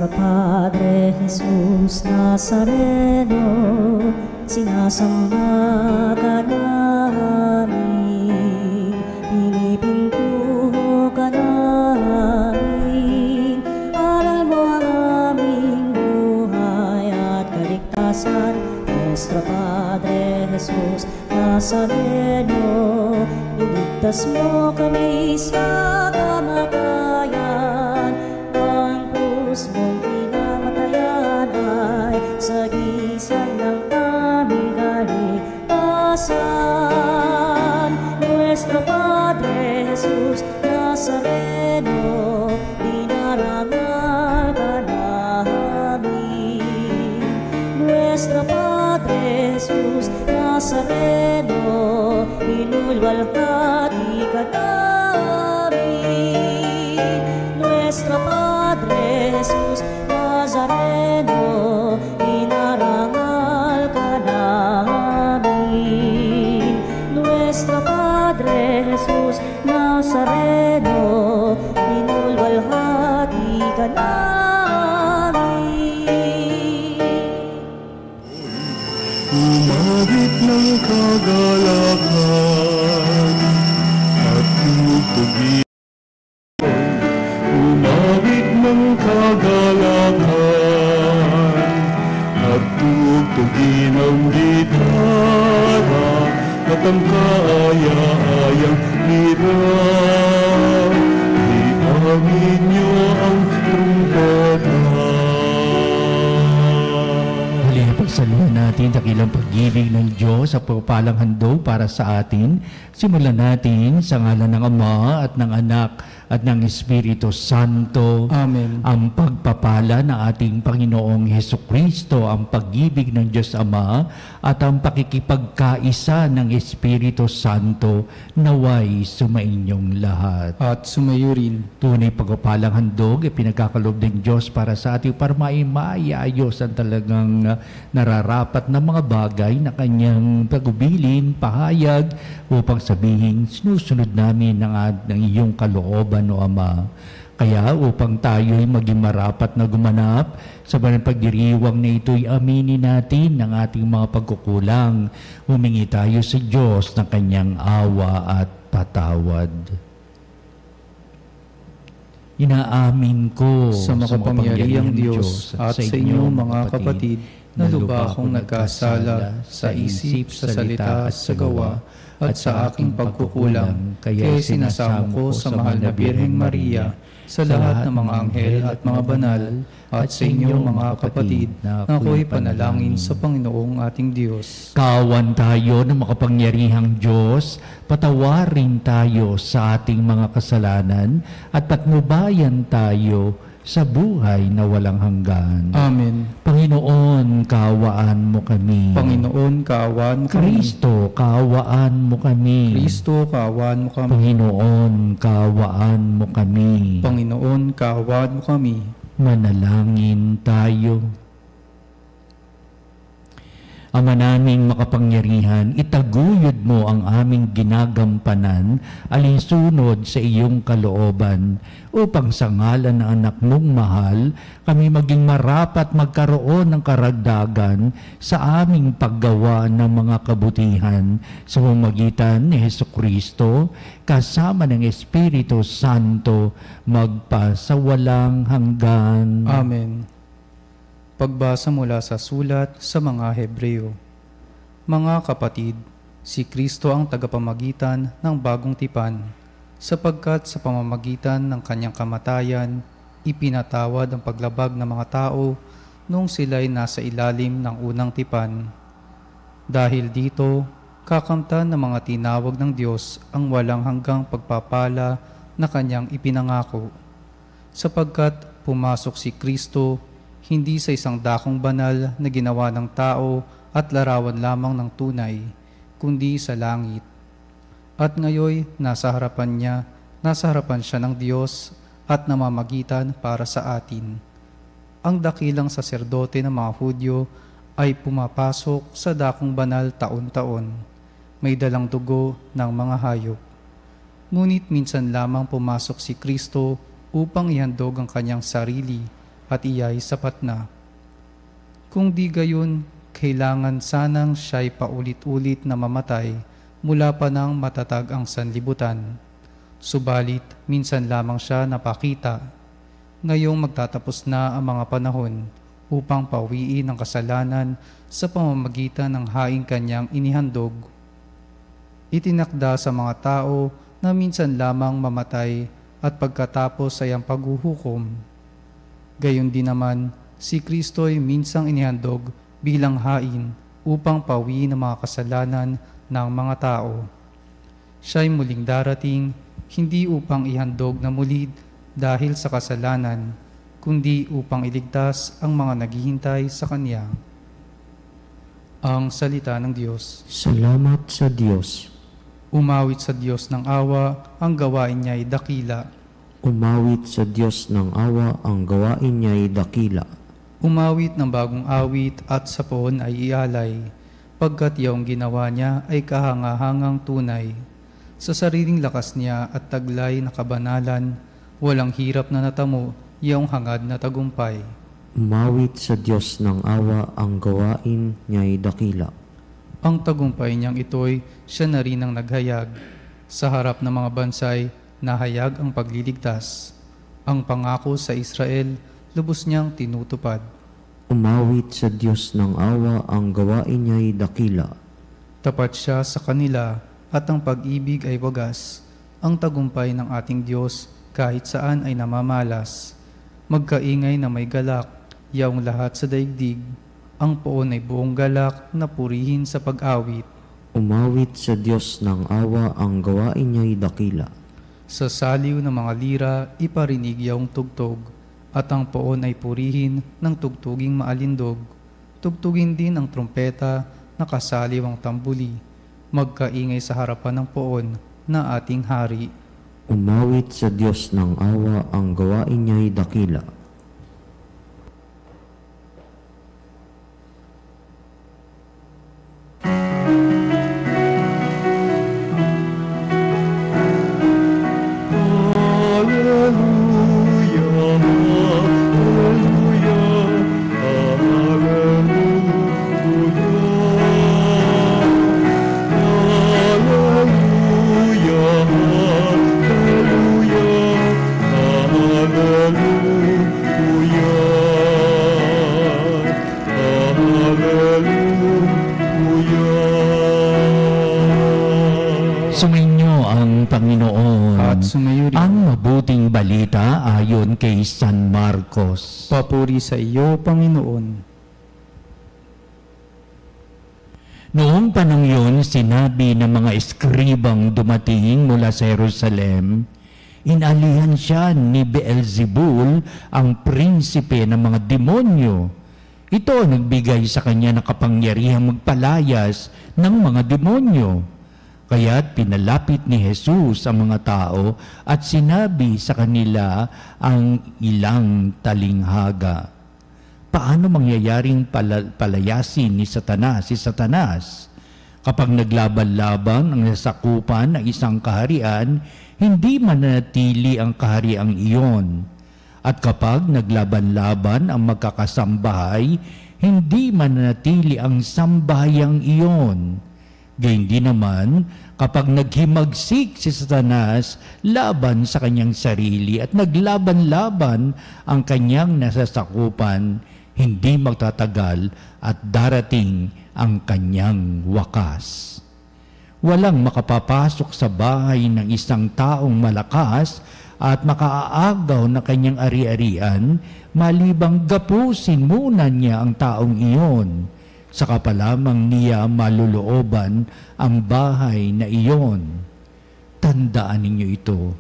Nuestro Padre Jesus Nazareno, sinasamba ka namin, pinipintuho ka namin, aral mo ang aming buhay at kaligtasan. Nuestro Padre Jesus Nazareno, iligtas mo kami sa kamatayan. Ang krus mong pinamatayan ay sagisag ng aming kaligtasan. Nuestro Padre Jesus Nazareno, dinarangal ka namin. Nuestro Padre Jesus Nazareno, inulwalhati ka namin. Nuestro Padre Jesus Nazareno, inarangal ka namin. Nuestro Padre Jesus Nazareno, inulwalhati ka namin. Umawit ng kagalakan at tugtugin. Umawit ng kagalakan at tugtugin ang gitara at ang kaaya-ayang lira. Iamit niyo ang trumpeta. Pagsaluhan natin dakilang pag-ibig ng Diyos sa pagpapalang handog para sa atin. Simulan natin sa ngalan ng Ama at ng Anak at ng Espiritu Santo. Amen. Ang pagpapala ng ating Panginoong Hesukristo, ang pag-ibig ng Diyos Ama at ang pakikipagkaisa ng Espiritu Santo naway sumainyong lahat. At sumayo rin. Tunay pagpapalang handog, pinagkakalob ng Diyos para sa ating para maiayos ang talagang nararapat na mga bagay na kanyang pagubilin, pahayag upang sabihin, sinusunod namin ng iyong kalooban o Ama. Kaya upang tayo'y maging marapat na gumanap sa banal pagdiriwang na ito'y aminin natin ng ating mga pagkukulang. Humingi tayo sa Diyos ng kanyang awa at patawad. Inaamin ko sa makapangyarihang Diyos at sa inyo mga kapatid na lubha akong nagkasala sa isip, sa salita at sa gawa at sa aking pagkukulang. Kaya sinasamo ko sa mahal na Birheng Maria, sa lahat ng mga anghel at mga banal, at sa inyo mga kapatid na ako'y panalangin sa Panginoong ating Diyos. Kaawan tayo ng makapangyarihang Diyos, patawarin tayo sa ating mga kasalanan at patnubayan tayo sa buhay na walang hanggan. Amen. Panginoon, kaawaan mo kami. Panginoon, kaawaan mo kami. Kristo, kaawaan mo kami. Kristo, kaawaan mo kami. Panginoon, kaawaan mo kami. Panginoon, kaawaan mo kami. Manalangin tayo. Ama naming makapangyarihan, itaguyod mo ang aming ginagampanan alinsunod sa iyong kalooban upang sa ngalan ng anak mong mahal, kami maging marapat magkaroon ng karagdagan sa aming paggawa ng mga kabutihan sa pamamagitan ni Hesukristo kasama ng Espiritu Santo magpasawalang hanggan. Amen. Pagbasa mula sa sulat sa mga Hebreo. Mga kapatid, si Kristo ang tagapamagitan ng bagong tipan, sapagkat sa pamamagitan ng kanyang kamatayan, ipinatawad ang paglabag ng mga tao nung sila'y nasa ilalim ng unang tipan. Dahil dito, kakamtan ng mga tinawag ng Diyos ang walang hanggang pagpapala na kanyang ipinangako, sapagkat pumasok si Kristo hindi sa isang dakong banal na ginawa ng tao at larawan lamang ng tunay, kundi sa langit. At ngayoy, nasa harapan siya ng Diyos at namamagitan para sa atin. Ang dakilang saserdote ng mga Hudyo ay pumapasok sa dakong banal taon-taon. May dalang dugo ng mga hayop. Ngunit minsan lamang pumasok si Kristo upang ihandog ang kanyang sarili at iya'y sapat na. Kung di gayon, kailangan sanang siya'y paulit-ulit na mamatay mula pa nang matatag ang sanlibutan. Subalit, minsan lamang siya napakita. Ngayong magtatapos na ang mga panahon upang pawiin ang kasalanan sa pamamagitan ng haing kanyang inihandog. Itinakda sa mga tao na minsan lamang mamatay at pagkatapos ay ang paghuhukom. Gayon din naman, si Kristo'y minsang inihandog bilang hain upang pawiin ang mga kasalanan ng mga tao. Siya'y muling darating, hindi upang ihandog na muli dahil sa kasalanan, kundi upang iligtas ang mga naghihintay sa Kanya. Ang salita ng Diyos. Salamat sa Diyos. Umawit sa Diyos ng awa, ang gawain niya'y dakila. Umawit sa Diyos ng awa, ang gawain niya'y dakila. Umawit ng bagong awit at sa poon ay ialay, pagkat iyong ginawa niya ay kahangahangang tunay. Sa sariling lakas niya at taglay na kabanalan, walang hirap na natamo iyong hangad na tagumpay. Umawit sa Diyos ng awa, ang gawain niya'y dakila. Ang tagumpay niyang ito'y siya na rin ang naghayag. Sa harap ng mga bansay, nahayag ang pagliligtas. Ang pangako sa Israel, lubos niyang tinutupad. Umawit sa Diyos ng awa, ang gawain niya'y dakila. Tapat siya sa kanila at ang pag-ibig ay wagas. Ang tagumpay ng ating Diyos kahit saan ay namamalas. Magkaingay na may galak, yaong lahat sa daigdig. Ang poon ay buong galak na purihin sa pag-awit. Umawit sa Diyos ng awa, ang gawain niya'y dakila. Sa saliw ng mga lira, iparinig yaong tugtog, at ang poon ay purihin ng tugtuging maalindog. Tugtugin din ang trumpeta na kasaliw ang tambuli. Magkaingay sa harapan ng poon na ating hari. Umawit sa Diyos ng awa, ang gawain niya'y dakila. Sumainyo ang Panginoon At sumayo rin. ang mabuting balita ayon kay San Marcos. Papuri sa iyo, Panginoon. Noong panong yun, sinabi ng mga eskribang dumating mula sa Jerusalem, inalihan siya ni Beelzebul, ang prinsipe ng mga demonyo. Ito ang nagbigay sa kanya ng kapangyarihang magpalayas ng mga demonyo. Kaya't pinalapit ni Jesus ang mga tao at sinabi sa kanila ang ilang talinghaga. Paano mangyayaring palayasin ni Satanas si Satanas? Kapag naglaban-laban ang nasakupan ng isang kaharian, hindi mananatili ang kahariang iyon. At kapag naglaban-laban ang magkakasambahay, hindi mananatili ang sambahayang iyon. Gayun din naman, kapag naghimagsik si Satanas laban sa kanyang sarili at naglaban-laban ang kanyang nasasakupan, hindi magtatagal at darating ang kanyang wakas. Walang makapapasok sa bahay ng isang taong malakas at makaaagaw na kanyang ari-arian, malibang gapusin muna niya ang taong iyon. Saka pa lamang niya malulooban ang bahay na iyon. Tandaan ninyo ito.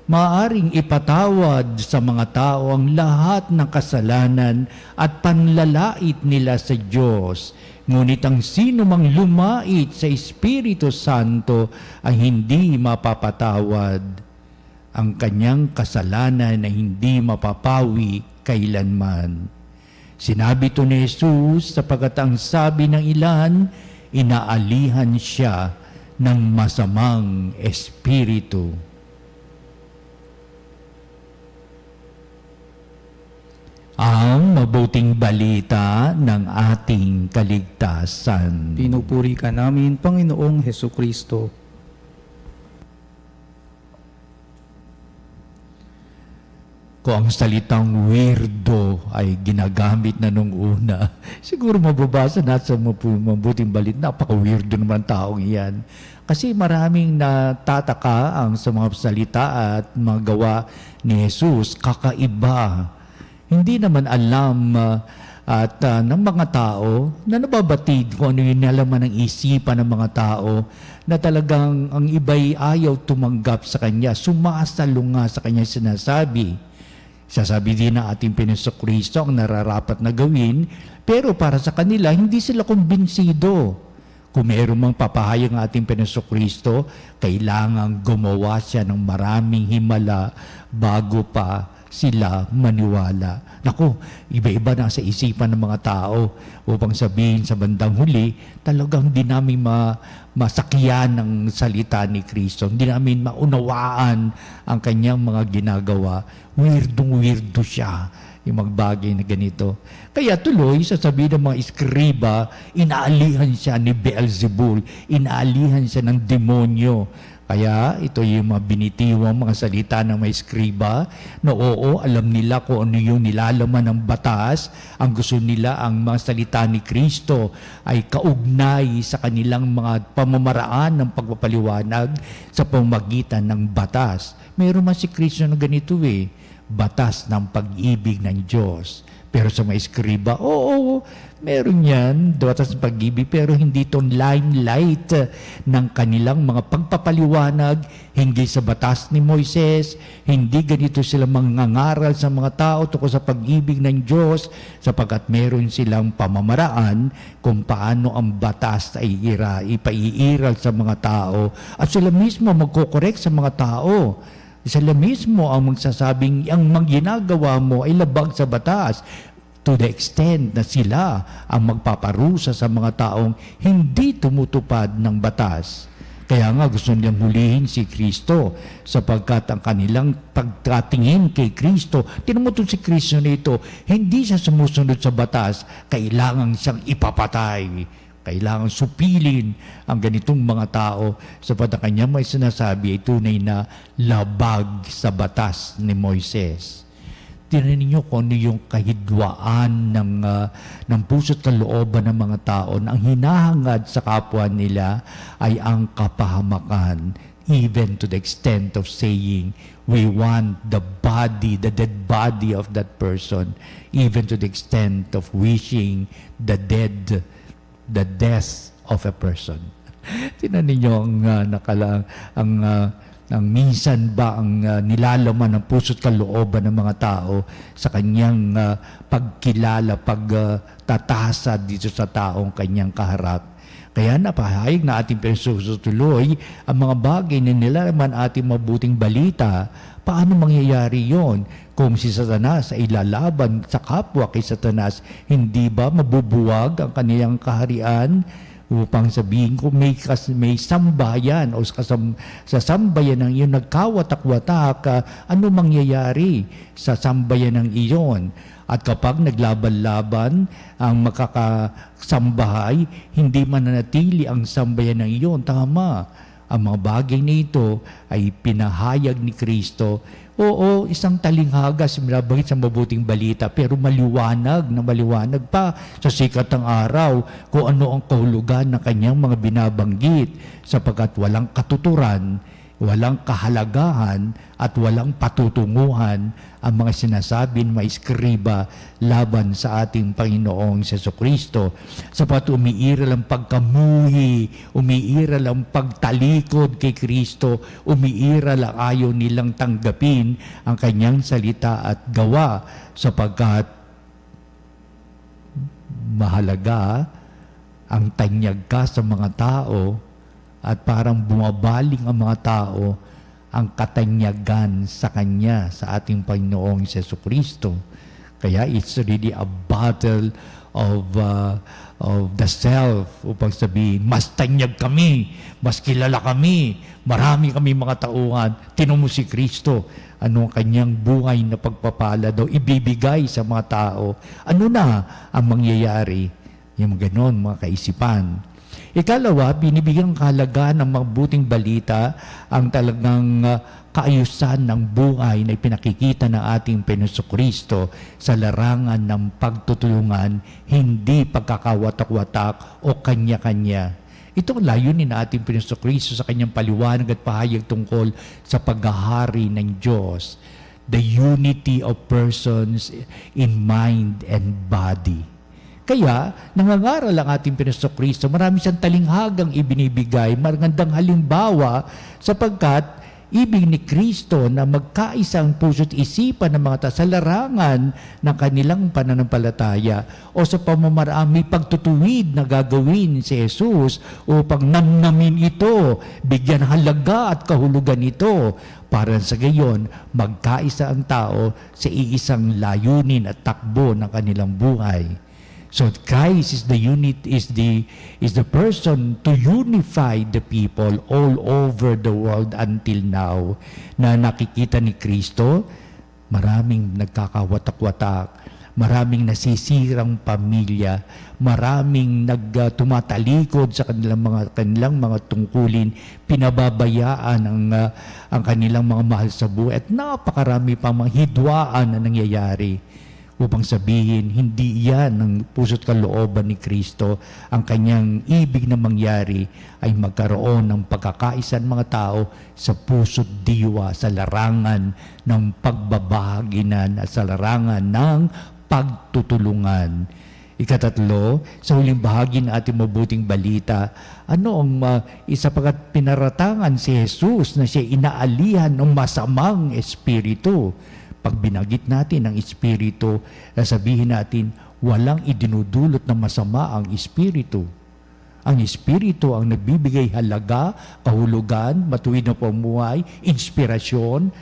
Maaring ipatawad sa mga tao ang lahat ng kasalanan at panlalait nila sa Diyos. Ngunit ang sino mang lumait sa Espiritu Santo ay hindi mapapatawad. Ang kanyang kasalanan ay hindi mapapawi kailanman. Sinabi ito ni Jesus sapagkat ang sabi ng ilan, inaalihan siya ng masamang espiritu. ang mabuting balita ng ating kaligtasan. Pinupuri ka namin, Panginoong Hesukristo. Kung ang salitang weirdo ay ginagamit na nung una, siguro mababasa natin sa mabuting balita, napaka-weirdo naman taong iyan. Kasi maraming natataka ang sa mga salita at mga gawa ni Jesus, kakaiba. Hindi naman alam ng mga tao na nababatid kung ano yung nalaman ng isipan ng mga tao na talagang ang iba'y ayaw tumanggap sa Kanya, sumasalunga sa Kanya sinasabi. Sasabi din ng ating Panginoong ang nararapat na gawin, pero para sa kanila, hindi sila kumbinsido. Kung mayroon mang papahayag ng ating Panginoong kailangan gumawa siya ng maraming himala bago pa sila maniwala. Naku, iba-iba na sa isipan ng mga tao upang sabihin sa bandang huli, talagang di namin masakyan ng salita ni Kristo. Hindi namin maunawaan ang kanyang mga ginagawa. Weirdo siya yung magbagay na ganito. Kaya tuloy, sasabihin ng mga iskriba, inaalihan siya ni Beelzebul, inaalihan siya ng demonyo. Kaya ito yung mga binitiwang mga salita ng mga iskriba na oo, alam nila kung ano yung nilalaman ng batas. Ang gusto nila, ang mga salita ni Kristo ay kaugnay sa kanilang mga pamamaraan ng pagpapaliwanag sa pamamagitan ng batas. Mayroon man si Kristo na ganito batas ng pag-ibig ng Diyos. Pero sa mga iskriba, oo, meron yan, batas ng pag-ibig, pero hindi ito limelight ng kanilang mga pagpapaliwanag, hindi sa batas ni Moises, hindi ganito sila mangangaral sa mga tao tungkol sa pag-ibig ng Diyos, sapagkat meron silang pamamaraan kung paano ang batas ay ipaiiral sa mga tao, at sila mismo magkokorek sa mga tao. Sila mismo ang magsasabing ang ginagawa mo ay labag sa batas, to the extent na sila ang magpaparusa sa mga taong hindi tumutupad ng batas. Kaya nga gusto nilang hulihin si Kristo sapagkat ang kanilang pagkatingin kay Kristo, tinamutong si Kristo nito, hindi siya sumusunod sa batas, kailangan siyang ipapatay. Kailangan supilin ang ganitong mga tao sapagkat ang kanya may sinasabi ay tunay na labag sa batas ni Moises. Tingnan ninyo kung ano yung kahidwaan ng puso't kalooban ng mga tao na ang hinahangad sa kapwa nila ay ang kapahamakan, even to the extent of saying, we want the dead body of that person, even to the extent of wishing the death of a person. Tingnan ninyo ang minsan ba ang nilalaman ng puso't kalooban ng mga tao sa kanyang pagkilala, pagtatasa dito sa taong kanyang kaharap. Kaya napahayag na ating tuloy ang mga bagay na nilalaman ating mabuting balita. Paano mangyayari yon? Kung si Satanas ay lalaban sa kapwa kay Satanas, hindi ba mabubuwag ang kaniyang kaharian? Upang sabihin ko may sambayan o sa sambayan ng iyon nagkawatak-watak, ano mangyayari sa sambayan ng iyon? At kapag naglaban-laban ang makakasambahay, hindi mananatili ang sambayan ng iyon. Tama, ang mga bagay na ito ay pinahayag ni Kristo. Oo, isang talinghaga sinabagit sa mabuting balita, pero maliwanag pa sa sikat ng araw kung ano ang kahulugan ng kanyang mga binabanggit, sapagkat walang katuturan, walang kahalagahan at walang patutunguhan ang mga sinasabi ng mga iskriba laban sa ating Panginoong Jesucristo. Sapat umiiral ang pagkamuhi, umiiral ang pagtalikod kay Kristo, umiiral ang ayaw nilang tanggapin ang kanyang salita at gawa, sapagkat mahalaga ang tanyag ka sa mga tao at parang bumabaling ang mga tao ang katanyagan sa Kanya, sa ating Panginoong Jesucristo. Kaya it's really a battle of the self, upang sabihin, mas tanyag kami, mas kilala kami, marami kami mga tauhan. Tingnan mo si Kristo, ano ang kanyang buhay na pagpapala daw ibibigay sa mga tao. Ano na ang mangyayari? Yung ganon, mga kaisipan. Ikalawa, binibigyan kahalagaan ng mabuting balita ang talagang kaayusan ng buhay na ipinakikita ng ating Panginoon sa larangan ng pagtutulungan, hindi pagkakawatak-watak o kanya-kanya. Ito ang layunin ng ating Panginoon sa kanyang paliwanag at pahayag tungkol sa paghahari ng Diyos. The unity of persons in mind and body. Kaya, nangangaral ang ating Panginoon, marami siyang talinghagang ibinibigay, magandang halimbawa, sapagkat ibig ni Kristo na magkaisang puso't isipan ng mga tao sa larangan ng kanilang pananampalataya o sa pamamaraan may pagtutuwid na gagawin si Jesus upang namnamin ito, bigyan halaga at kahulugan ito para sa gayon magkaisa ang tao sa iisang layunin at takbo ng kanilang buhay. So Christ is the person to unify the people all over the world until now. Na nakikita ni Kristo, maraming nagkakawatak-watak, maraming nasisirang pamilya, maraming tumatalikod sa kanilang mga tungkulin, pinababayaan ang kanilang mga mahal sa buhay, at napakarami pang mga hidwaan na nangyayari. Upang sabihin, hindi yan ang puso't kalooban ni Kristo. Ang kanyang ibig na mangyari ay magkaroon ng pagkakaisan mga tao sa puso't diwa, sa larangan ng pagbabahaginan at sa larangan ng pagtutulungan. Ikatatlo, sa huling bahagi ng ating mabuting balita, ano ang isapagat pinaratangan si Jesus na siya inaalihan ng masamang espiritu. Pag binagit natin ang espiritu, sabihin natin, walang idinudulot na masama ang espiritu. Ang espiritu ang nagbibigay halaga, kahulugan, matuwid na pamuhay, inspirasyon.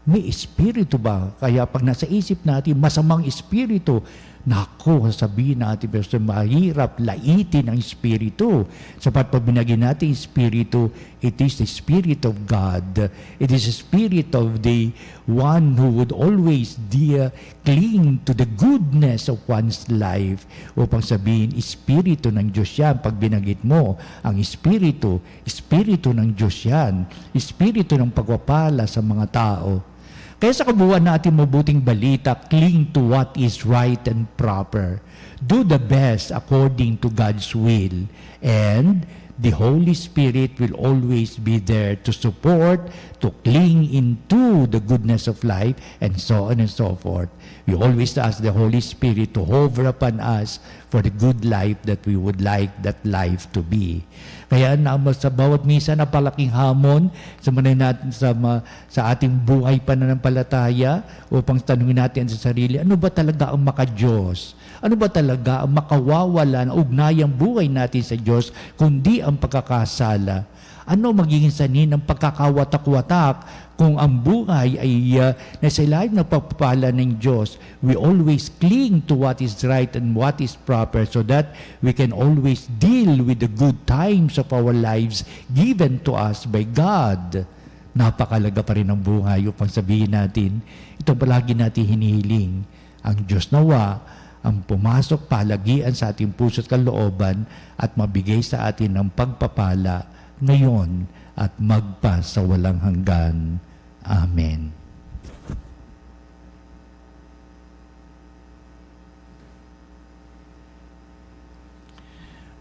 May espiritu ba? Kaya pag nasa isip natin, masamang espiritu, naku, sabihin natin, pero mahirap laitin ang espiritu. Sapat pag binagin natin espiritu, it is the Spirit of God. It is the Spirit of the one who would always cling to the goodness of one's life. Upang sabihin, espiritu ng Diyos yan. Pag binagit mo, ang espiritu ng Diyos yan. Espiritu ng pagpapala sa mga tao. Kaya sa kabuuan natin mabuting balita, cling to what is right and proper. Do the best according to God's will. And the Holy Spirit will always be there to support, to cling into the goodness of life, and so on and so forth. We always ask the Holy Spirit to hover upon us for the good life that we would like that life to be. Kaya sa bawat misa na palaking hamon natin sa ating buhay pananampalataya upang tanungin natin sa sarili, ano ba talaga ang maka-Diyos? Ano ba talaga ang makawawala ng ugnayang buhay natin sa Diyos kundi ang pagkakasala? Ano magiging sanin ng pagkakawatak-watak kung ang buhay ay nasa ilalim ng pagpapala ng Diyos? We always cling to what is right and what is proper so that we can always deal with the good times of our lives given to us by God. Napakalaga pa rin ang buhay upang sabihin natin, ito palagi natin hinihiling. Ang Diyos nawa ang pumasok palagian sa ating puso't kalooban at mabigay sa atin ng pagpapala ngayon at magpa sa walang hanggan. Amen.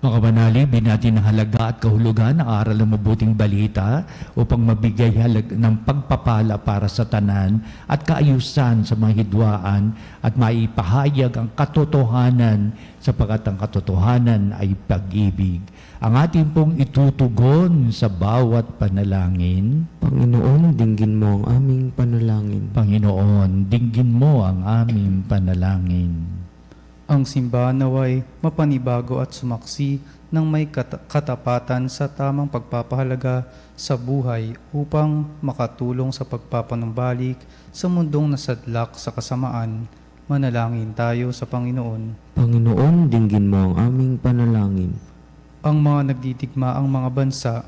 Mga banali, natin ang halaga at kahulugan ng aral ng mabuting balita upang mabigay ng pagpapala para sa tanan at kaayusan sa mga hidwaan at maipahayag ang katotohanan sapagkat ang katotohanan ay pag-ibig. Ang ating pong itutugon sa bawat panalangin. Panginoon, dinggin mo ang aming panalangin. Panginoon, dinggin mo ang aming panalangin. Ang simbahan naway mapanibago at sumaksi ng may katapatan sa tamang pagpapahalaga sa buhay upang makatulong sa pagpapanumbalik sa mundong nasadlak sa kasamaan, Manalangin tayo sa Panginoon. Panginoon, dinggin mo ang aming panalangin. Ang mga nagdidigmaang mga bansa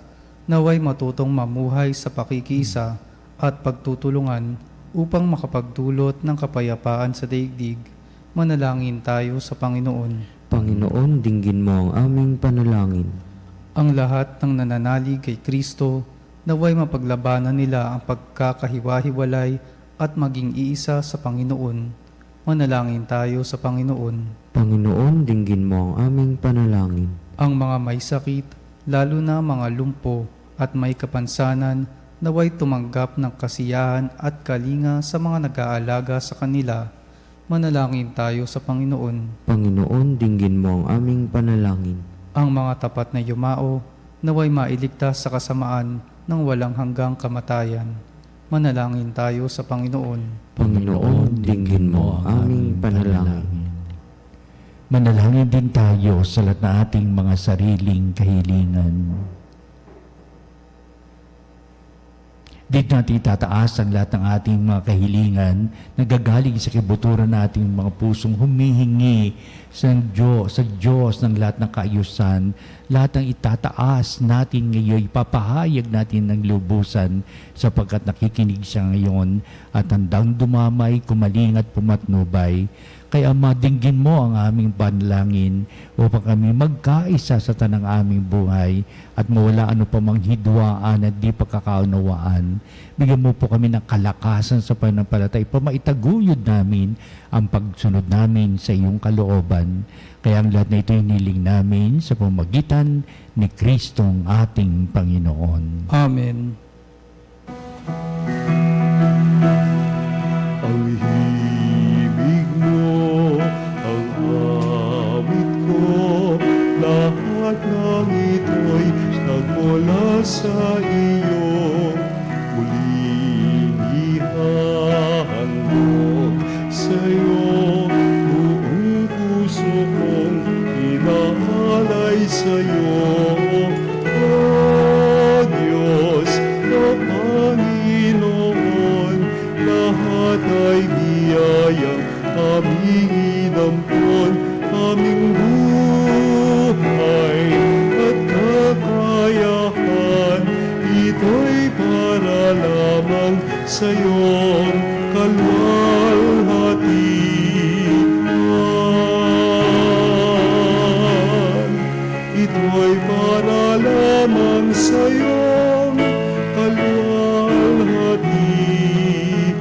naway matutong mamuhay sa pakikiisa at pagtutulungan upang makapagdulot ng kapayapaan sa daigdig. Manalangin tayo sa Panginoon. Panginoon, dinggin mo ang aming panalangin. Ang lahat ng nananalig kay Kristo naway mapaglabanan nila ang pagkakahiwa-hiwalay at maging iisa sa Panginoon. Manalangin tayo sa Panginoon. Panginoon, dinggin mo ang aming panalangin. Ang mga may sakit, lalo na mga lumpo at may kapansanan, naway tumanggap ng kasiyahan at kalinga sa mga nag-aalaga sa kanila. Manalangin tayo sa Panginoon. Panginoon, dinggin mo ang aming panalangin. Ang mga tapat na yumao, naway mailigtas sa kasamaan ng walang hanggang kamatayan. Manalangin tayo sa Panginoon. Panginoon, dinggin mo ang aming panalangin. Manalangin din tayo sa lahat na ating mga sariling kahilingan. Dito natin itataas ang lahat ng ating mga kahilingan na gagaling sa kibuturan nating mga pusong humihingi sa Diyos ng lahat ng kaayusan. Lahat ng itataas natin ngayon, ipapahayag natin ng lubusan sapagkat nakikinig siya ngayon at handang dumamay, kumaling at pumatnubay. Kaya madinggin mo ang aming panalangin upang kami magkaisa sa tanang aming buhay at mawala ano pa mang hidwaan at di pagkakaunawaan. Bigyan mo po kami ng kalakasan sa pananampalataya para maitaguyod namin ang pagsunod namin sa iyong kalooban. Kaya ang lahat na ito hiniling namin sa pamamagitan ni Kristong ating Panginoon. Amen. Ang himig mo, ang awit ko, lahat ng ito'y nagmula sa iyo. Muling ihahandog sa iyo, buong puso kong inaalay sa iyo. O Diyos na Panginoon, lahat ay biyayang aming inampon, aming buhay at kakayahan. Ito'y para lamang sa iyong kalwalhatian. Ito'y para lamang sa iyong kalwalhatian.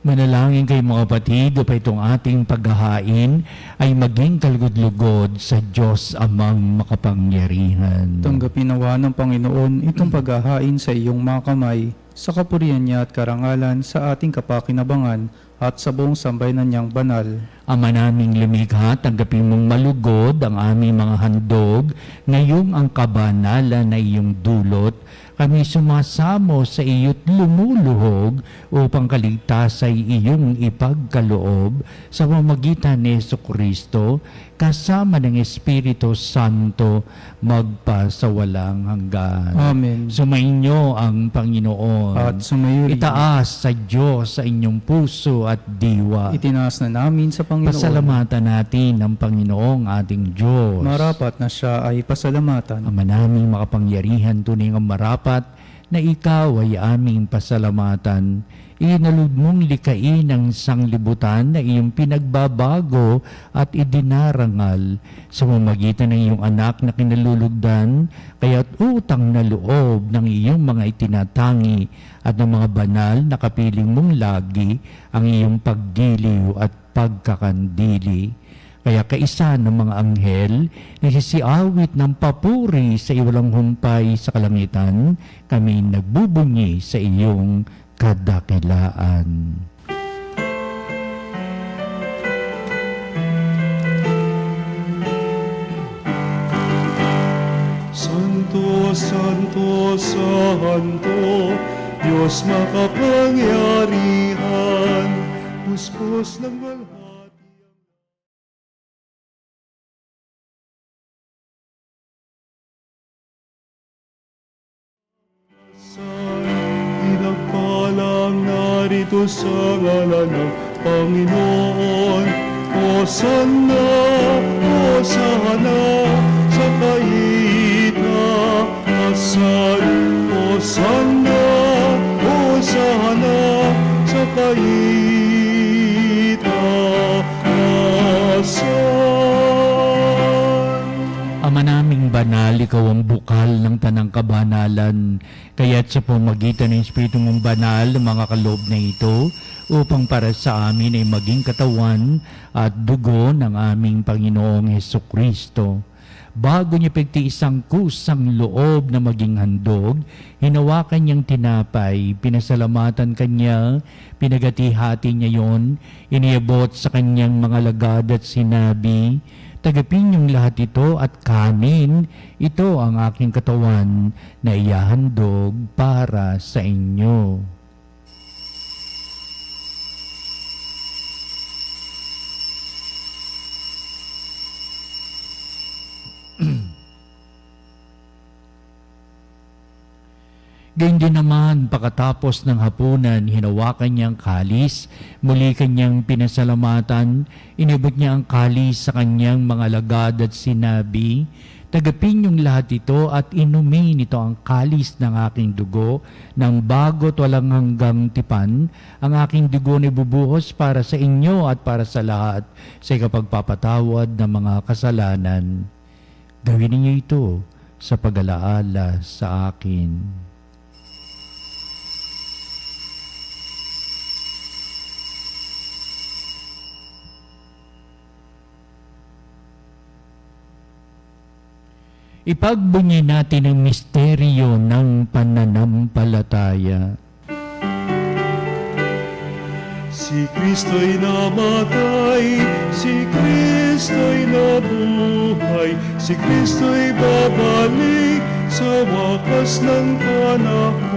Manalangin kayo mga kapatid upang itong ating paghahain ay maging kalugod-lugod sa Diyos amang makapangyarihan. Tanggapin nawa ng Panginoon itong paghahain sa iyong mga kamay, sa kapurihan niya at karangalan sa ating kapakinabangan at sa buong sambayanan niyang banal. Ama naming lumikha, tanggapin mong malugod ang aming mga handog, ngayong ang kabanalan na iyong dulot. Kami sumasamo sa iyo't lumuluhog upang kaligtas ay iyong ipagkaloob sa pamamagitan ni Jesucristo, kasama ng Espiritu Santo, magpasawalang hanggan. Amen. Sumainyo ang Panginoon. At sumayo rin. Itaas sa Diyos sa inyong puso at diwa. Itinaas na namin sa Panginoon. Pasalamatan natin ang Panginoong ating Diyos. Marapat na siya ay pasalamatan. Ama naming makapangyarihan, tunay ang marapat na ikaw ay aming pasalamatan. Inalud mong likain ang sanglibutan na iyong pinagbabago at idinarangal sa pamamagitan ng iyong anak na kinalulugdan, kaya't utang na loob ng iyong mga itinatangi at ng mga banal na kapiling mong lagi ang iyong paggiliw at pagkakandili. Kaya kaisa ng mga anghel, nagsisiawit ng papuri sa iwalang humpay sa kalangitan, kami nagbubunyi sa iyong kadakilaan. Santo, Santo, Santo, Diyos makapangyarihan, puspos ng walhati. Sa narito sa ngalan ng Panginoon. Hosanna, Hosanna sa kaitaasan. Hosanna, Hosanna sa kaitaasan. Ama naming banal, ikaw ang bukal ng tanang kabanalan. Kaya't sa pamagitan ng Espiritu mong banal, mga kaloob na ito, upang para sa amin ay maging katawan at dugo ng aming Panginoong Hesukristo. Bago niya pagtiis ang kusang loob na maging handog, hinawakan niyang tinapay, pinasalamatan kanya, pinagati-hati niya yon, iniabot sa kanyang mga lagad at sinabi, "Tagapin niyong lahat ito at kanin, ito ang aking katawan na iyahandog para sa inyo." Gayun din naman, pagkatapos ng hapunan, hinawakan niya ang kalis, muli kanyang pinasalamatan, inibot niya ang kalis sa kanyang mga lagad at sinabi, "Tagapin niyong lahat ito at inumin ito ang kalis ng aking dugo, ng bago't walang hanggang tipan. Ang aking dugo na ibubuhos para sa inyo at para sa lahat sa ikapagpapatawad ng mga kasalanan. Gawin niyo ito sa pag-alaala sa akin." Ipagbunyi natin ang misteryo ng pananampalataya. Si Kristo'y namatay, si Kristo'y nabuhay, si Kristo'y babalik sa wakas ng panahon.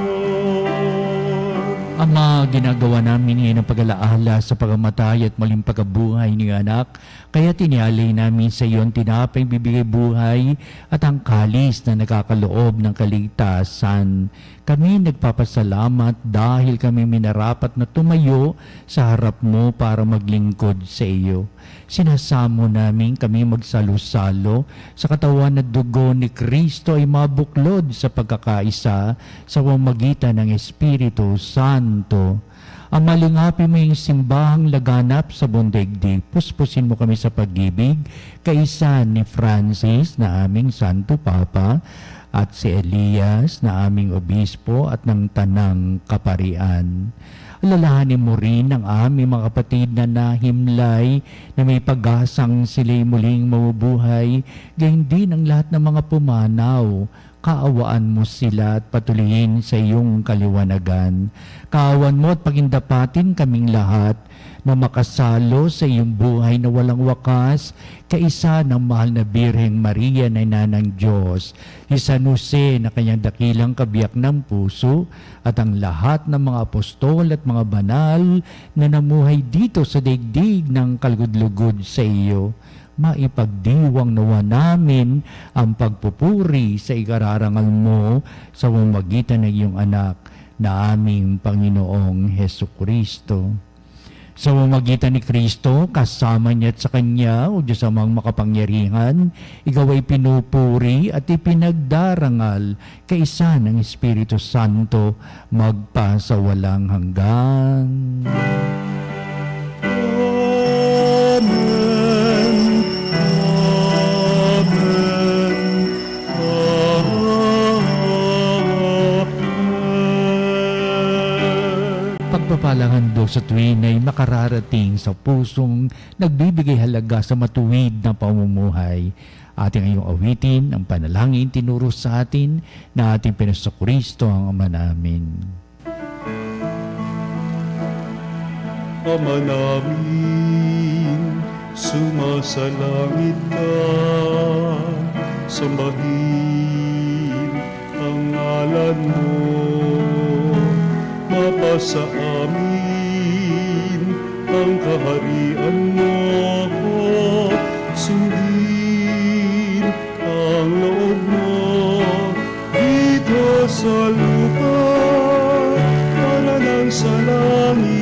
Ama, ginagawa namin ngayon ang pag-alaala sa pagkamatay at muling pagkabuhay ni anak, kaya tinialay namin sa iyo ang tinapay bibigay buhay at ang kalis na nakakaloob ng kaligtasan. Kami nagpapasalamat dahil kami minarapat na tumayo sa harap mo para maglingkod sa iyo. Sinasamo namin kami magsalo-salo sa katawan at dugo ni Kristo ay mabuklod sa pagkakaisa sa pamamagitan ng Espiritu Santo. Ang malingapin mo yung simbahang laganap sa buong daigdig. Puspusin mo kami sa pag-ibig, kaisa ni Francis na aming Santo Papa, at si Elias na aming obispo at ng tanang kaparian. Alalahanin mo rin ang aming mga kapatid na nahimlay na may pag-asang sila'y muling mabubuhay, gayon din ang lahat ng mga pumanaw. Kaawaan mo sila at patuloyin sa iyong kaliwanagan. Kaawan mo at pagindapatin kaming lahat na makasalo sa iyong buhay na walang wakas, kaisa ng mahal na Birheng Maria na ina ng Diyos, si San Jose na kanyang dakilang kabiyak ng puso, at ang lahat ng mga apostol at mga banal na namuhay dito sa daigdig ng kalugod-lugod sa iyo. Maipagdiwang nawa namin ang pagpupuri sa ikararangal mo sa pamamagitan ng iyong anak na aming Panginoong Hesukristo. Sa pamamagitan ni Kristo, kasama niya at sa Kanya, o Diyos amang makapangyarihan, ikaw ay pinupuri at ipinagdarangal kaisa ng Espiritu Santo magpa sa walang hanggan. Pagpapalang handog sa tuwin ay makararating sa pusong nagbibigay halaga sa matuwid na pamumuhay. Ating ngayong awitin ang panalangin tinuro sa atin na ating Pinasakristo ang Ama namin. Ama namin, sumasalangit ka, sambahin ang ngalan mo. Mapasa amin ang kaharian mo, sundin ang loob mo dito sa lupa para nang sa langit.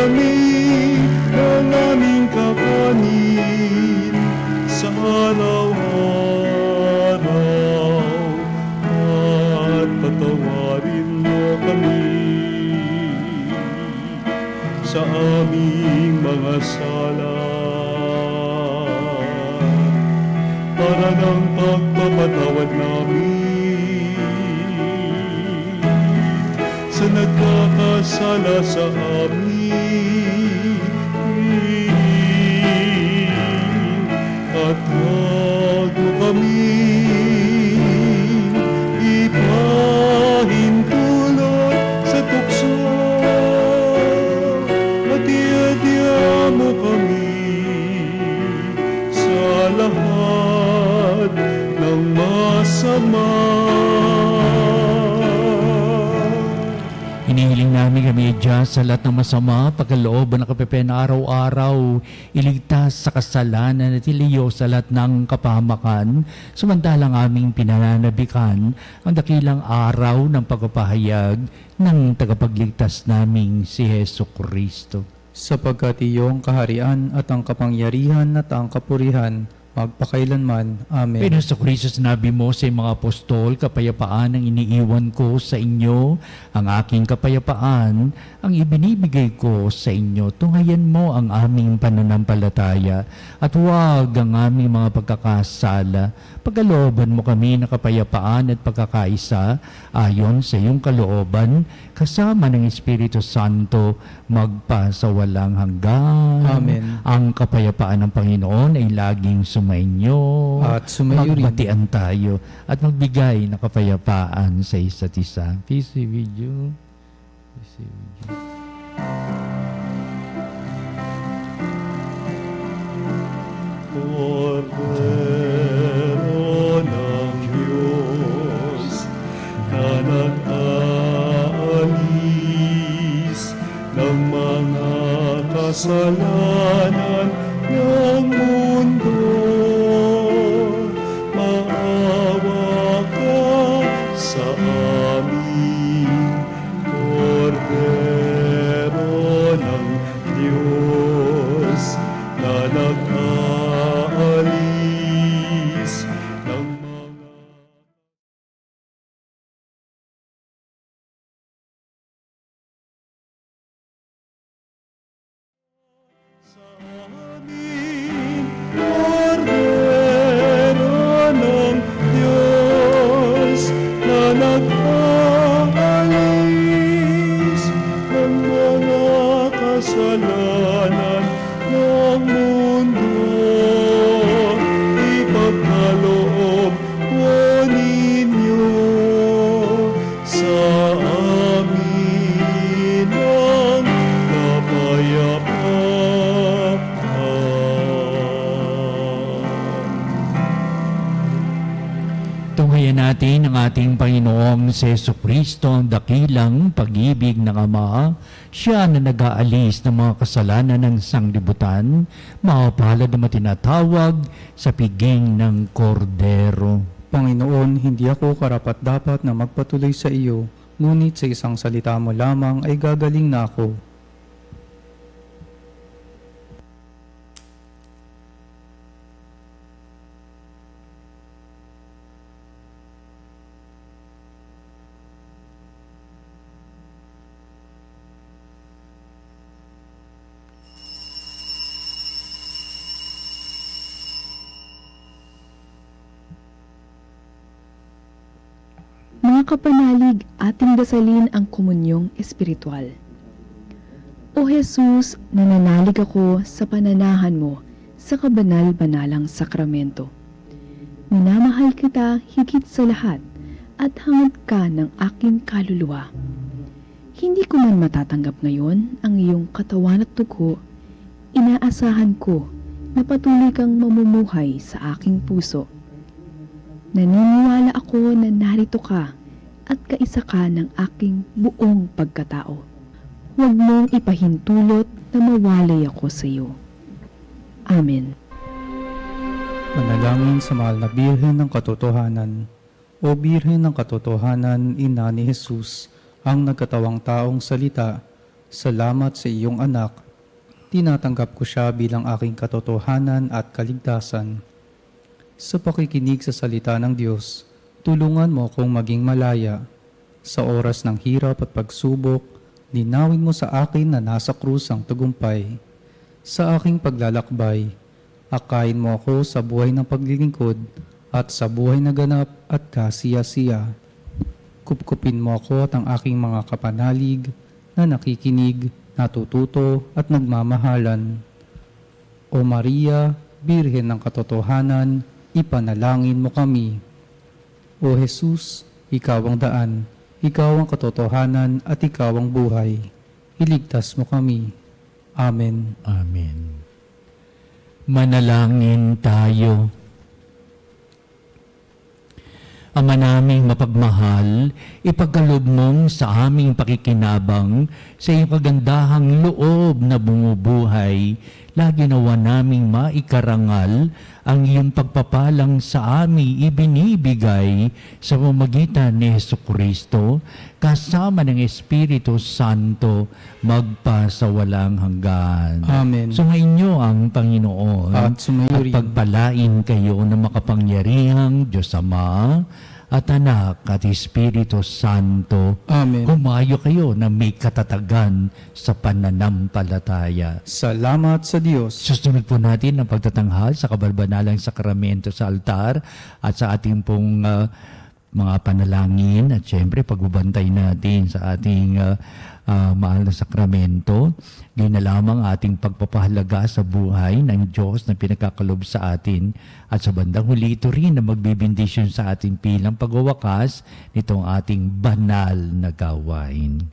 kami ng aming kakanin sa araw-araw at patawarin mo kami sa aming mga sala para ng pagpapatawad namin sa nagkakasala sa amin, at huwag mo kami ipahintulot sa tukso, at iadya mo kami sa lahat ng masama. Hinihiling namin kami, Diyos, sa lahat ng masama, pagkalooban ng kapepen araw-araw, iligtas sa kasalanan at iliyo sa lahat ng kapahamakan, samantalang aming pinananabikan ang dakilang araw ng pagpapahayag ng tagapagligtas naming si Hesu Kristo. Sapagkat iyong kaharian at ang kapangyarihan at ang kapurihan, magpakailanman. Amen. Panginoon Kristo, sinabi mo sa mga apostol, kapayapaan ang iniiwan ko sa inyo, ang aking kapayapaan ang ibinibigay ko sa inyo. Tunghayan mo ang aming pananampalataya at huwag ang aming mga pagkakasala. Pagkalooban mo kami ng kapayapaan at pagkakaisa ayon sa iyong kalooban, kasama ng Espiritu Santo, magpa sa walang hanggan. Amen. Ang kapayapaan ng Panginoon ay laging sumainyo. At sumayo rin. Magbatian tayo at magbigay ng kapayapaan sa isa't isa. Peace be with you. Peace be with you. Kordero ng Diyos na nag-aalis ng mga kasalanan ng mundo, maawa ka sa amin. Kordero ng Diyos na nag-aalis ng mga sa amin. Kordero ng Diyos na nag-aalis ng mga kasalanan ng mundo, ipagkaloob mo ninyo sa amin ang kapayapaan. Tunghayan natin ang ating Panginoong si Hesu Kristo, ang dakilang pag-ibig ng Ama. Siya na nag-aalis ng mga kasalanan ng sanglibutan, mapalad na matinatawag sa piging ng Kordero. Panginoon, hindi ako karapat-dapat na magpatuloy sa iyo, ngunit sa isang salita mo lamang ay gagaling na ako. Mga kapanalig, ating dasalin ang komunyong espiritual. O Jesus, nananalig ako sa pananahan mo sa kabanal-banalang sakramento. Minamahal kita higit sa lahat at hangad ka ng aking kaluluwa. Hindi ko man matatanggap ngayon ang iyong katawan at dugo, inaasahan ko na patuloy kang mamumuhay sa aking puso. Naniniwala ako na narito ka at kaisa ka ng aking buong pagkatao. Huwag mong ipahintulot na mawalay ako sa iyo. Amen. Panalangin sa mahal na Birhen ng Katotohanan. O Birhen ng Katotohanan, Ina ni Jesus, ang nagkatawang taong salita, Salamat sa iyong anak. Tinatanggap ko siya bilang aking katotohanan at kaligtasan. Sa pakikinig sa salita ng Diyos, tulungan mo akong maging malaya. Sa oras ng hirap at pagsubok, linawin mo sa akin na nasa krus ang tagumpay. Sa aking paglalakbay, akayin mo ako sa buhay ng paglilingkod at sa buhay na ganap at kasiya-siya. Kupkupin mo ako at ang aking mga kapanalig na nakikinig, natututo at nagmamahalan. O Maria, Birhen ng katotohanan, ipanalangin mo kami. O Jesus, ikaw ang daan, ikaw ang katotohanan at ikaw ang buhay. Iligtas mo kami. Amen. Amen. Manalangin tayo. Ama naming mapagmahal, ipagkaloob mong sa aming pakikinabang sa iyong kagandahang loob na bumubuhay, lagi nawa naming maikarangal ang iyong pagpapalang sa aming ibinibigay sa pamamagitan ni Jesucristo, kasama ng Espiritu Santo, magpasawalang hanggan. Amen. Sumainyo ang Panginoon At sumayo rin. pagpalain kayo ng makapangyarihang Diyos Ama at Anak at Espiritu Santo. Amen. Humayo kayo na may katatagan sa pananampalataya. Salamat sa Diyos. Susunod po natin ang pagtatanghal sa kabalbanalang sakramento sa altar at sa ating pong mga panalangin at syempre pagbabantay natin sa ating mahal na sakramento. Ngayon na lamang ating pagpapahalaga sa buhay ng Diyos na pinagkakalob sa atin at sa bandang huli ito rin na magbibindisyon sa ating pilang pagwawakas nitong ating banal na gawain.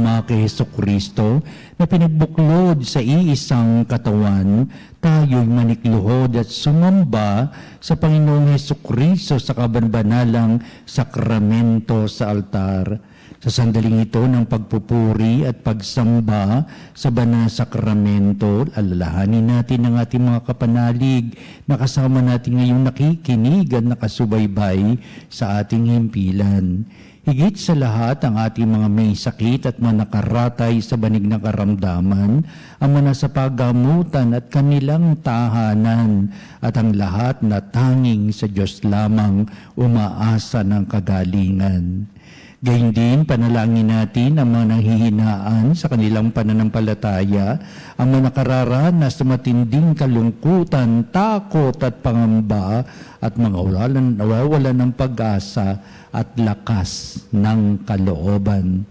Ama kay Hesukristo na pinagbuklod sa iisang katawan, tayo'y manikluhod at sumamba sa Panginoong Hesukristo sa kabanbanalang sakramento sa altar. Sa sandaling ito ng pagpupuri at pagsamba sa banal na sakramento, alalahanin natin ang ating mga kapanalig na kasama natin ngayong nakikinig at nakasubaybay sa ating himpilan. Higit sa lahat ang ating mga may sakit at mga nakaratay sa banig na karamdaman, ang mga sa paggamutan at kanilang tahanan, at ang lahat na tanging sa Diyos lamang umaasa ng kagalingan. Gayun din, panalangin natin ang mga nanghihinaan sa kanilang pananampalataya, ang mga nakararanas sa matinding kalungkutan, takot at pangamba, at mga nawawalan ng pag-asa at lakas ng kalooban.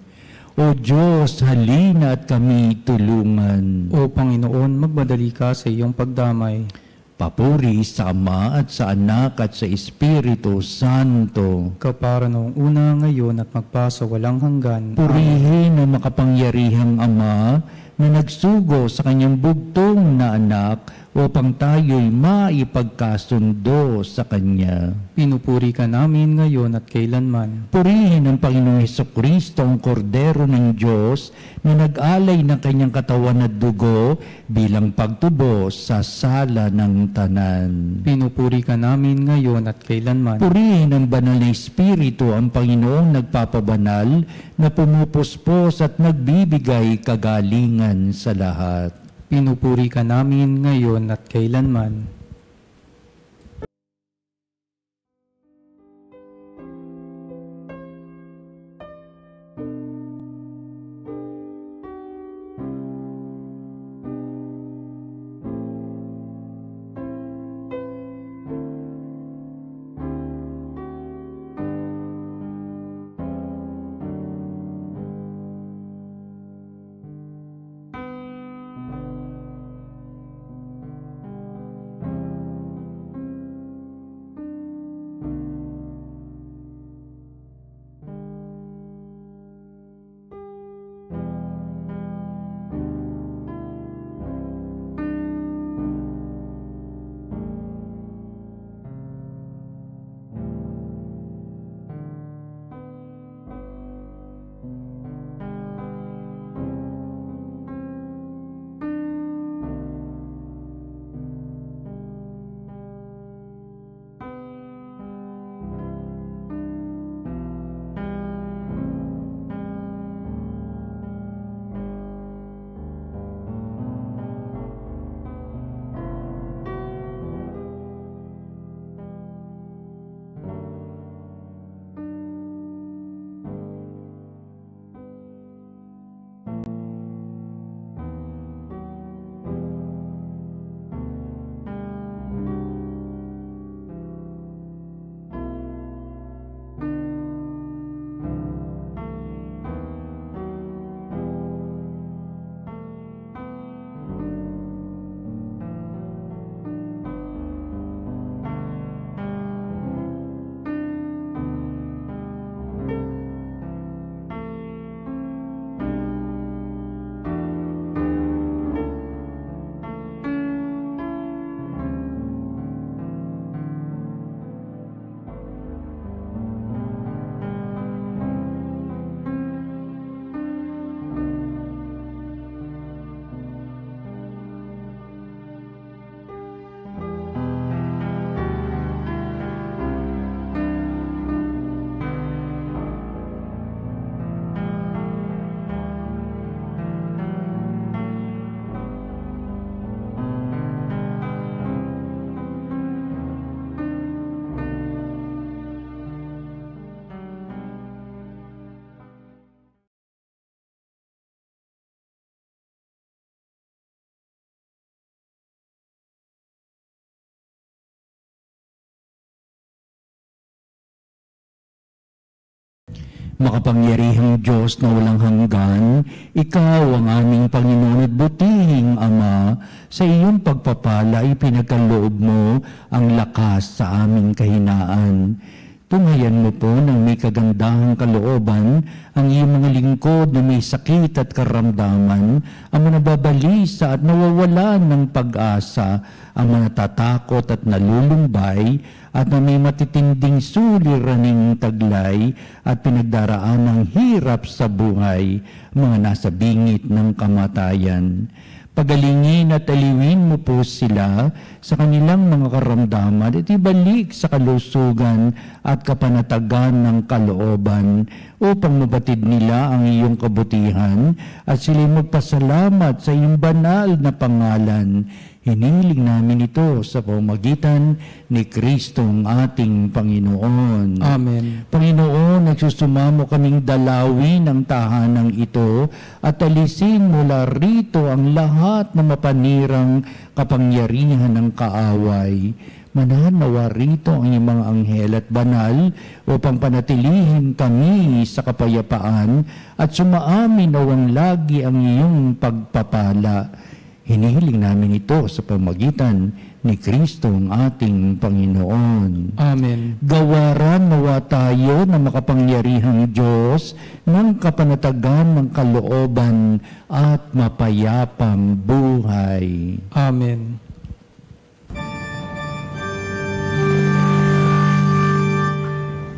O Diyos, halina at kami tulungan. O Panginoon, magmadali ka sa iyong pagdamay. Papuri sa Ama at sa Anak at sa Espiritu Santo. Kapara noong una, ngayon at magpasa walang hanggan. Purihin ang makapangyarihang Ama na nagsugo sa kanyang bugtong na anak upang tayo'y maipagkasundo sa Kanya. Pinupuri ka namin ngayon at kailanman. Purihin ang Panginoong Hesukristo, ang Kordero ng Diyos, na nag-alay ng kanyang katawan at dugo bilang pagtubos sa sala ng tanan. Pinupuri ka namin ngayon at kailanman. Purihin ang banal na Espiritu, ang Panginoong nagpapabanal, na pumupuspos at nagbibigay kagalingan sa lahat. Pinupuri ka namin ngayon at kailanman. Makapangyarihang Diyos na walang hanggan, Ikaw ang aming Panginoon at butihing Ama, sa iyong pagpapala ay pinagkaloob mo ang lakas sa aming kahinaan. Tunghayan mo po ng may kagandahang kalooban ang iyong mga lingkod na may sakit at karamdaman, ang mga nababalisa at nawawalan ng pag-asa, ang mga natatakot at nalulumbay, at na may matitinding suliraning taglay at pinagdaraan ng hirap sa buhay, mga nasa bingit ng kamatayan. Pagalingin at aliwin mo po sila sa kanilang mga karamdaman at ibalik sa kalusugan at kapanatagan ng kalooban upang mabatid nila ang iyong kabutihan at sila'y magpasalamat sa iyong banal na pangalan. Hinihiling namin ito sa pamamagitan ni Kristong ating Panginoon. Amen. Panginoon, nagsusumamo kaming dalawin ang tahanang ito at alisin mula rito ang lahat na mapanirang kapangyarihan ng kaaway. Mananawa rito ang iyong mga anghel at banal upang panatilihin kami sa kapayapaan at sumaamin nawang lagi ang iyong pagpapala. Hinihiling namin ito sa pamamagitan ni Kristo ang ating Panginoon. Amen. Gawaran nawa tayo na makapangyarihang Diyos ng kapanatagan ng kalooban at mapayapang buhay. Amen.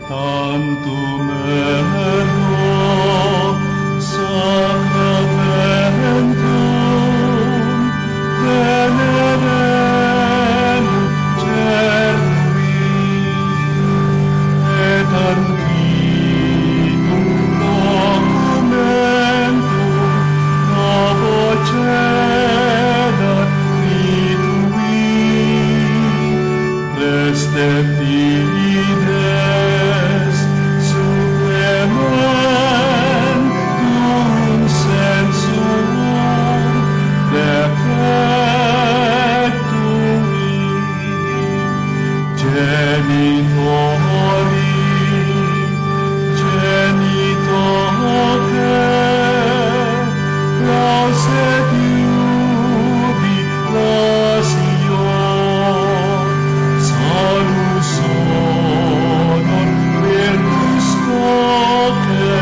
Tantum ergo sacramentum venerem cervi et antiquum documentum novo cedat ritui Resteptides suprementum sensum defectui genitori genitoque lauset jubilatio salus honor virtus coque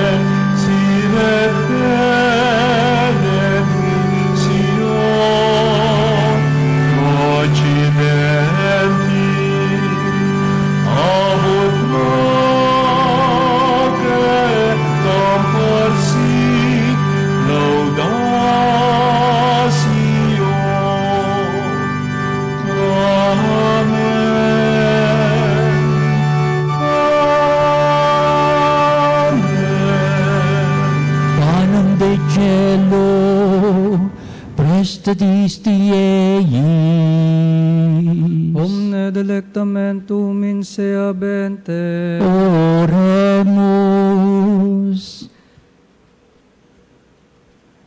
siret benedictio occidenti abut noque comporsi laudatio. Amen. Amen. Panem de cielo, prestatisti eis. Omne delectamentum in sea bente. Oremus.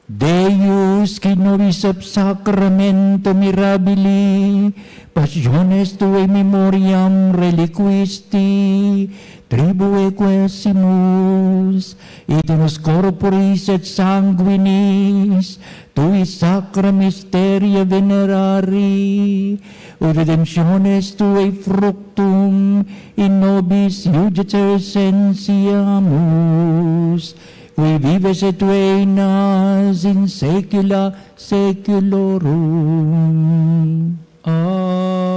Deus, qui nobis ab sacramento mirabili, passiones tuae memoriam reliquisti, tribue quesimus, et in us corporis et sanguinis, tui sacra mysteria venerari, ut redemptiones tuae fructum in nobis iudicer sensiamus, qui vives et reinas in saecula saeculorum. Amen.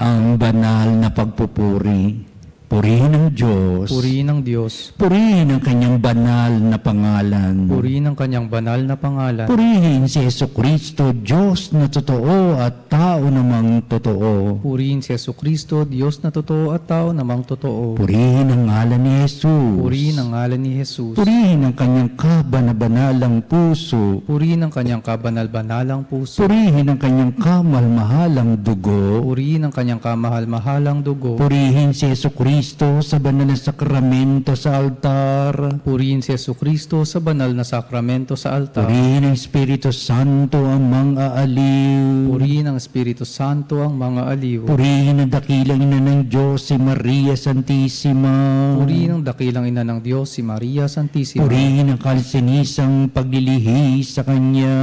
ang banal na pagpupuri. Purihin ang Diyos. Purihin ang Diyos. Purihin ang kanyang banal na pangalan. Purihin ang kanyang banal na pangalan. Purihin si Jesucristo, Diyos na totoo at tao namang totoo. Purihin si Jesucristo, Diyos na totoo at tao namang totoo. Purihin ang ngalan ni Jesus. Purihin ang ngalan ni Jesus. Purihin ang kanyang kabanabanalang puso. Purihin ang kanyang kabanal-banalang puso. Purihin ang kanyang kamalmahalang dugo. Purihin ang kanyang kamahal-mahalang dugo. Purihin si Jesucristo sa banal na sakramento sa altar. Purihin si Jesucristo sa banal na sakramento sa altar. Purihin ang Espiritu Santo ang mga aliw. Purihin ang Espiritu Santo ang mga aliw. Purihin ang dakilang ina ng Diyos si Maria Santissima. Purihin ang dakilang ina ng Diyos si Maria Santissima. Purihin ang kalsinisang paglilihi sa Kanya.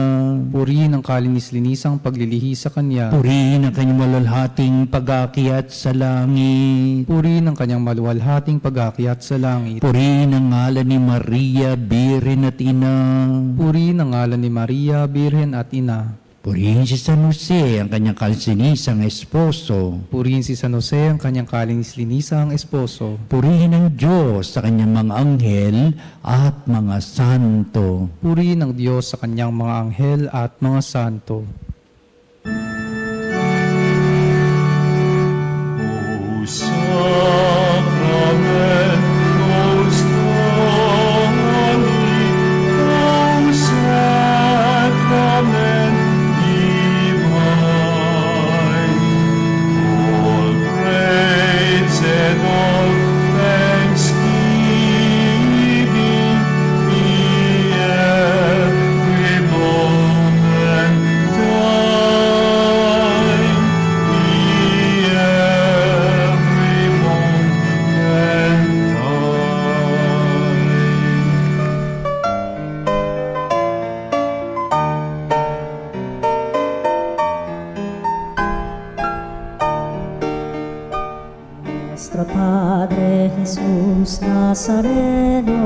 Purihin ang kalinis-linisang paglilihi sa Kanya. Purihin ang kanyang malalhating pag-aakyat sa langit. Purihin ang kanyang maluwalhating pag-aakyat sa langit. Purihin ang ngalan ni Maria, Birhen at Ina. Purihin ang ngalan ni Maria, Birhen at Ina. Purihin si San Jose, ang kanyang kalsinisang esposo. Purihin si San Jose, ang kanyang kalinis-linisang esposo. Purihin ang Diyos sa kanyang mga anghel at mga santo. Purihin ang Diyos sa kanyang mga anghel at mga santo. Nuestro Padre Jesus Nazareno,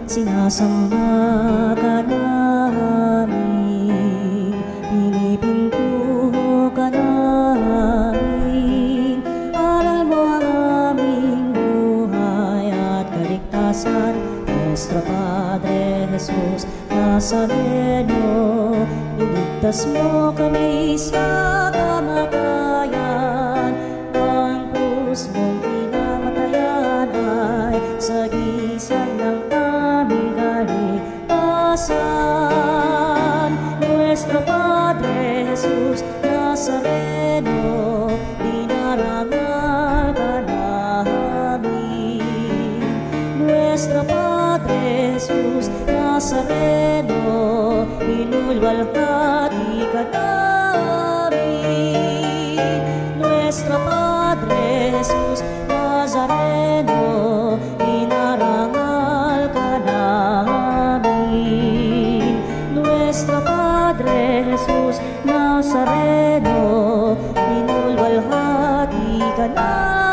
sinasamba ka namin, pinipintuho ka namin, aral mo ang aming buhay at kaligtasan. Nuestro Padre Jesus Nazareno, iligtas mo kami sa kamatayan, ang krus mong pinamatayan ay sagisag ng aming kaligtasan. Nuestro Padre Jesus Nazareno, dinarangal ka namin. Nuestro Padre Jesus Nazareno, inulwalhati ka namin. Nuestro Padre Jesus Nazareno, inarangal ka namin. Nuestro Padre Jesus Nazareno, inulwalhati ka namin.